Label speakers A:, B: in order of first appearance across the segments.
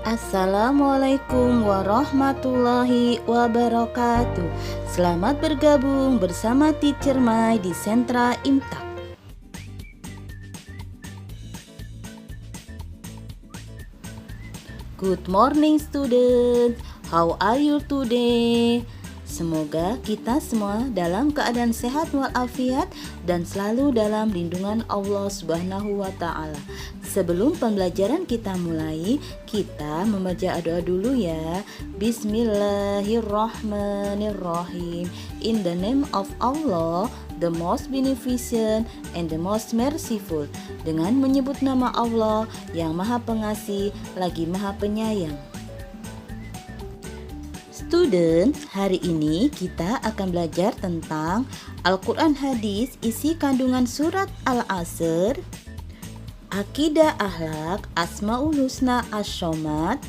A: Assalamualaikum warahmatullahi wabarakatuh. Selamat bergabung bersama Teacher Mai di Sentra Imtak. Good morning students. How are you today? Semoga kita semua dalam keadaan sehat walafiat dan selalu dalam lindungan Allah Subhanahu wa taala. Sebelum pembelajaran kita mulai, kita membaca doa dulu ya. Bismillahirrahmanirrahim. In the name of Allah, the most beneficent and the most merciful. Dengan menyebut nama Allah yang Maha Pengasih lagi Maha Penyayang. Student, hari ini kita akan belajar tentang Al-Quran Hadis, isi kandungan surat Al-Asr, Akidah Akhlak, Asmaul Husna Asy-Syomat,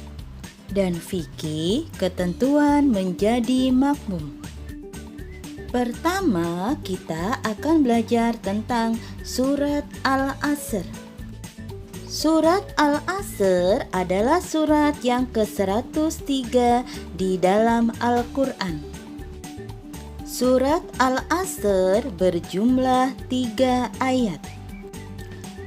A: dan fikih ketentuan menjadi makmum. Pertama, kita akan belajar tentang surat Al-Asr. Surat Al-Asr adalah surat yang ke-103 di dalam Al-Quran. Surat Al-Asr berjumlah 3 ayat.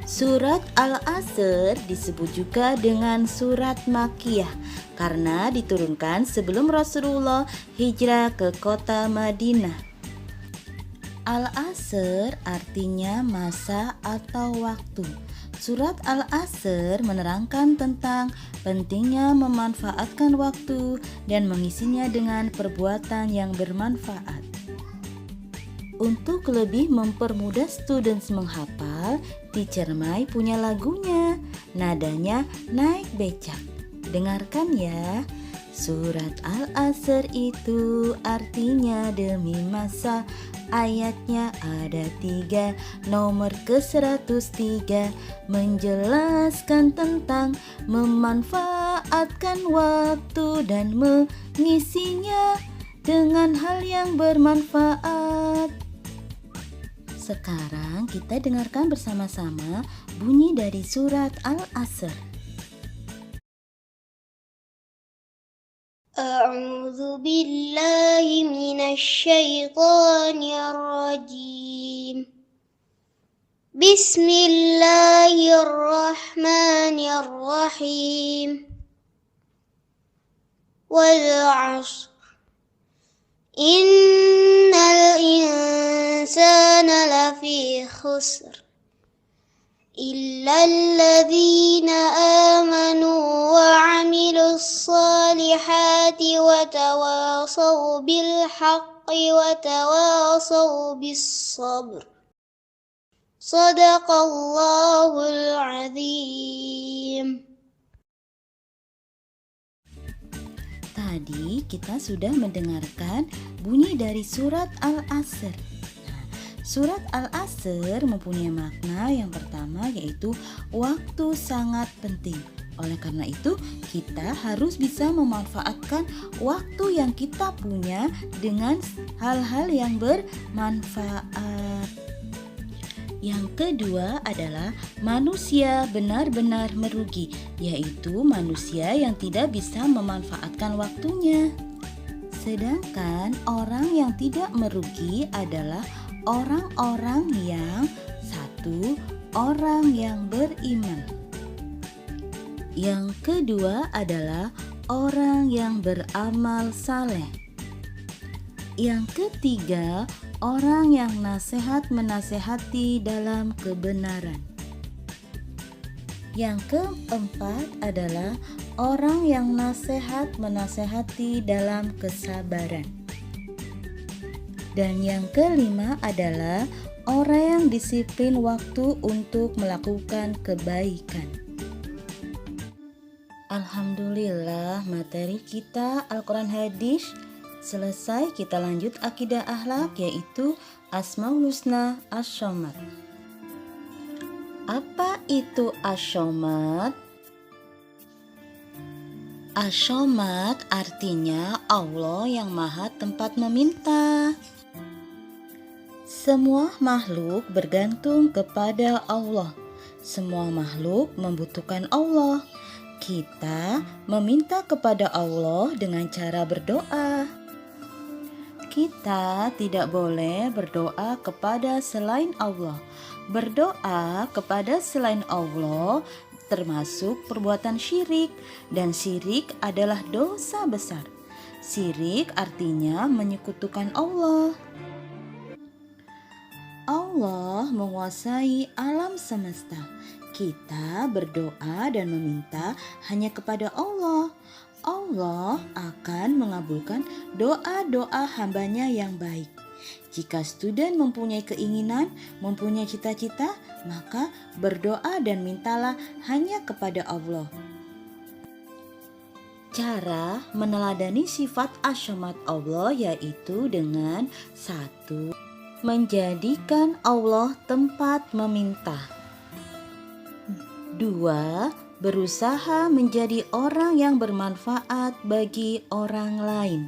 A: Surat Al-Asr disebut juga dengan surat Makkiyah karena diturunkan sebelum Rasulullah hijrah ke kota Madinah. Al-Asr artinya masa atau waktu. Surat Al-Asr menerangkan tentang pentingnya memanfaatkan waktu dan mengisinya dengan perbuatan yang bermanfaat. Untuk lebih mempermudah students menghafal, Teacher Mai punya lagunya. Nadanya naik becak. Dengarkan ya. Surat Al-Asr itu artinya demi masa. Ayatnya ada 3, nomor ke-103 menjelaskan tentang memanfaatkan waktu dan mengisinya dengan hal yang bermanfaat. Sekarang kita dengarkan bersama-sama bunyi dari surat Al-Asr.
B: أعوذ بالله من الشيطان الرجيم بسم الله الرحمن الرحيم والعصر إن الإنسان لفي خسر إلا الذين آمنوا وعملوا الصالحات وتواصوا بالحق وتواصوا بالصبر صدق الله العظيم.
A: Tadi kita sudah mendengarkan bunyi dari surat Al-Asr. Surat Al-Asr mempunyai makna yang pertama yaitu waktu sangat penting. Oleh karena itu, kita harus bisa memanfaatkan waktu yang kita punya dengan hal-hal yang bermanfaat. Yang kedua adalah manusia benar-benar merugi, yaitu manusia yang tidak bisa memanfaatkan waktunya. Sedangkan orang yang tidak merugi adalah orang-orang yang satu, orang yang beriman. Yang kedua adalah orang yang beramal saleh. Yang ketiga, orang yang menasehati dalam kebenaran. Yang keempat adalah orang yang menasehati dalam kesabaran. Dan yang kelima adalah orang yang disiplin waktu untuk melakukan kebaikan. Alhamdulillah, materi kita Al-Quran Hadis selesai. Kita lanjut akidah akhlak, yaitu Asmaul Husna Asy-Syomat. Apa itu Asy-Syomat? Asy-Syomat artinya Allah yang maha tempat meminta. Semua makhluk bergantung kepada Allah. Semua makhluk membutuhkan Allah. Kita meminta kepada Allah dengan cara berdoa. Kita tidak boleh berdoa kepada selain Allah. Berdoa kepada selain Allah termasuk perbuatan syirik, dan syirik adalah dosa besar. Syirik artinya menyekutukan Allah. Allah menguasai alam semesta. Kita berdoa dan meminta hanya kepada Allah. Allah akan mengabulkan doa-doa hambanya yang baik. Jika student mempunyai keinginan, mempunyai cita-cita, maka berdoa dan mintalah hanya kepada Allah. Cara meneladani sifat asyamat Allah yaitu dengan 1. Menjadikan Allah tempat meminta. 2. Berusaha menjadi orang yang bermanfaat bagi orang lain.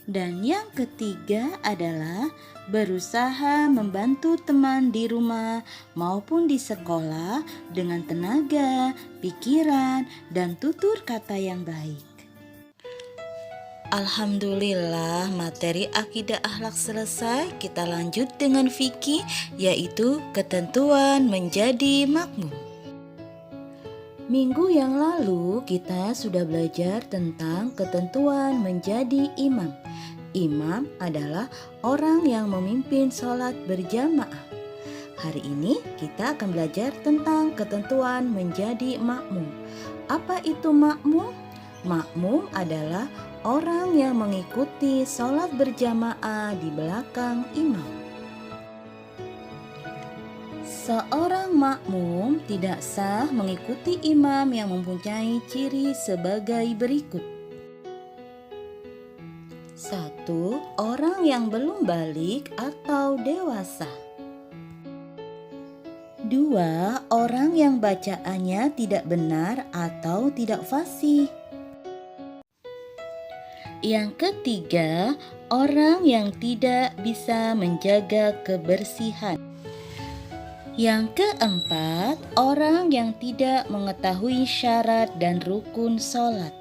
A: Dan yang ketiga adalah berusaha membantu teman di rumah maupun di sekolah dengan tenaga, pikiran, dan tutur kata yang baik. Alhamdulillah, materi akidah akhlak selesai. Kita lanjut dengan fikih, yaitu ketentuan menjadi makmum. Minggu yang lalu kita sudah belajar tentang ketentuan menjadi imam. Imam adalah orang yang memimpin sholat berjamaah. Hari ini kita akan belajar tentang ketentuan menjadi makmum. Apa itu makmum? Makmum adalah orang yang mengikuti sholat berjamaah di belakang imam. Seorang makmum tidak sah mengikuti imam yang mempunyai ciri sebagai berikut. 1. Orang yang belum balik atau dewasa. 2. Orang yang bacaannya tidak benar atau tidak fasih. Yang ketiga, orang yang tidak bisa menjaga kebersihan. Yang keempat, orang yang tidak mengetahui syarat dan rukun sholat.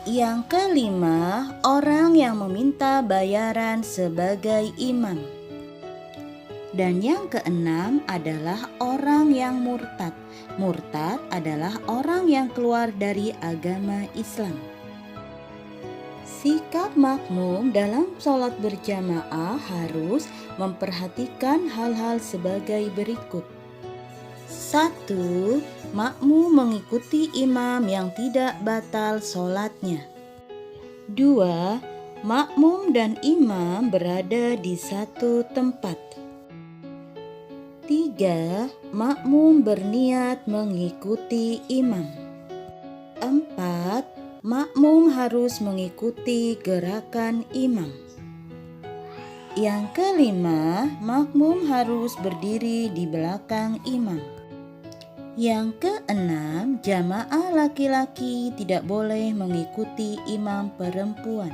A: Yang kelima, orang yang meminta bayaran sebagai imam. Dan yang keenam adalah orang yang murtad. Murtad adalah orang yang keluar dari agama Islam. Sikap makmum dalam sholat berjamaah harus memperhatikan hal-hal sebagai berikut. 1. Makmum mengikuti imam yang tidak batal sholatnya. 2. Makmum dan imam berada di satu tempat. 3. Makmum berniat mengikuti imam. 4. Makmum harus mengikuti gerakan imam. Yang kelima, makmum harus berdiri di belakang imam. Yang keenam, jamaah laki-laki tidak boleh mengikuti imam perempuan.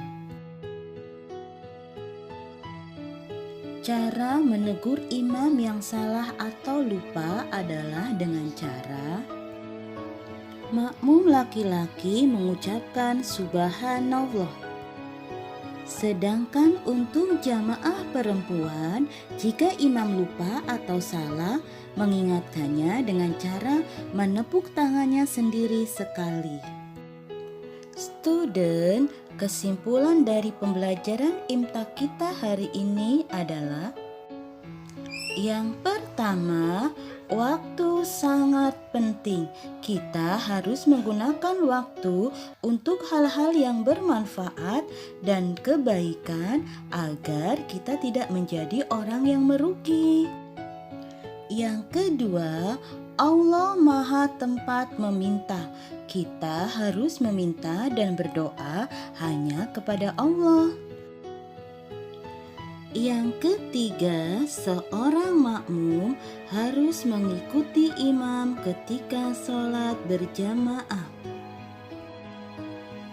A: Cara menegur imam yang salah atau lupa adalah dengan cara makmum laki-laki mengucapkan subhanallah. Sedangkan untuk jamaah perempuan, jika imam lupa atau salah, mengingatkannya dengan cara menepuk tangannya sendiri sekali. Student, kesimpulan dari pembelajaran imtak kita hari ini adalah: yang pertama, waktu sangat penting. Kita harus menggunakan waktu untuk hal-hal yang bermanfaat dan kebaikan agar kita tidak menjadi orang yang merugi. Yang kedua, Allah Maha tempat meminta. Kita harus meminta dan berdoa hanya kepada Allah. Yang ketiga, seorang makmum harus mengikuti imam ketika sholat berjamaah.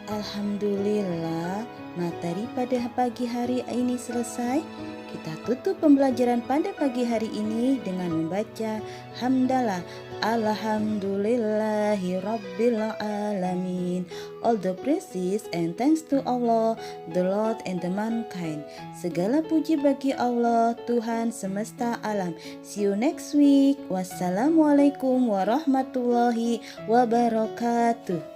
A: Alhamdulillah, materi pada pagi hari ini selesai. Kita tutup pembelajaran pada pagi hari ini dengan membaca hamdalah. Alhamdulillahi Rabbil Alamin. All the praises and thanks to Allah, the Lord and the mankind. Segala puji bagi Allah, Tuhan semesta alam. See you next week. Wassalamualaikum warahmatullahi wabarakatuh.